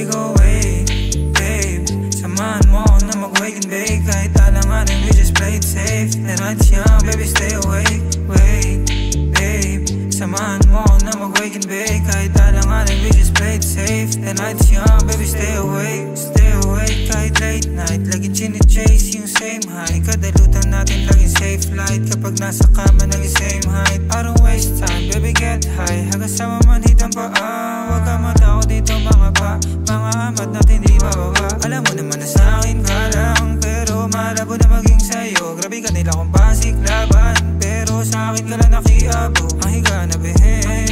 Sabi ko wait, babe, samahan mo ako na mag-wake and bake. Kahit alanganin, we just play it safe. The night's young, baby, stay awake. Wait, babe, samahan mo ako na mag-wake and bake. Kahit alanganin, we just play it safe. The night's young, baby, stay awake. Stay awake kahit late night. Laging chine-chase yung same high. Kadalutan natin laging safe light. Kapag nasa kama, naging same height. I don't waste time, baby, get high. Hanggang sa mamanhid ang paa. Huwag ka matakot dito mga pa. Mga amat natin di bababa. Alam mo naman na sa'kin ka lang, pero malabo na maging sa'yo. Grabe ka nila kung basic laban, pero sa'kin ka lang nakiabo. Ang higa na bihin,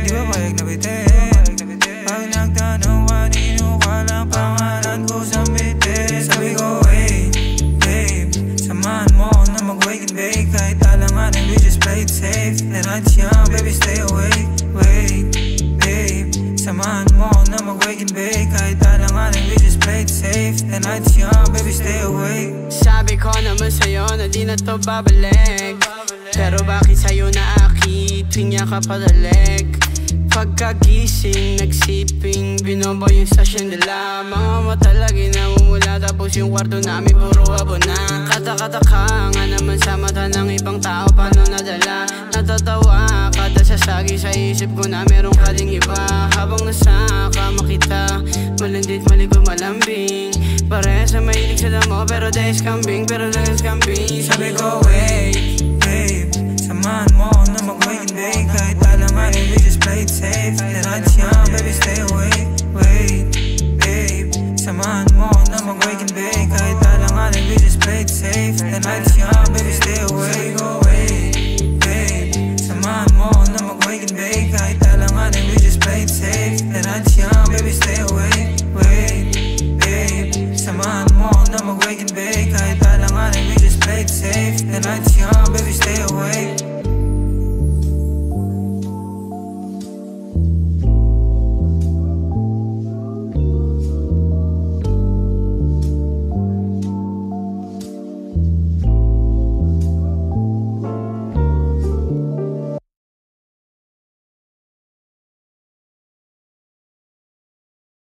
di ba payag na bitin? Pag nagtanong kanino ka lang, pangalan ko sambitin. Sabi ko wait, babe, samahan mo ako na mag-wake and bake. Kahit alanganin, we just play it safe. The night's young, baby, stay awake. Wait, babe, samahan mo ako na mag-wake and bake. Kahit alanganin, we just play it safe. The night's young, baby, stay awake. Sabi ko naman sa'yo na di na to babalik, pero bakit sa'yo naakit tuwing niya ka padalik? Pagkagising, nagsiping, binobo yung stasyon nila. Mga mata lagi namumula, tapos yung kwarto namin puro abo na. Katakataka nga naman sa mata ng ibang tao, paano nadala? Natatawa kada sasagi sa isip ko na meron ka ding iba. Habang nasa kama kita, malandit, malikot, malambing. Pare sa mahilig sa damo, pero days kambing, pero days kambing. Sabi ko wait,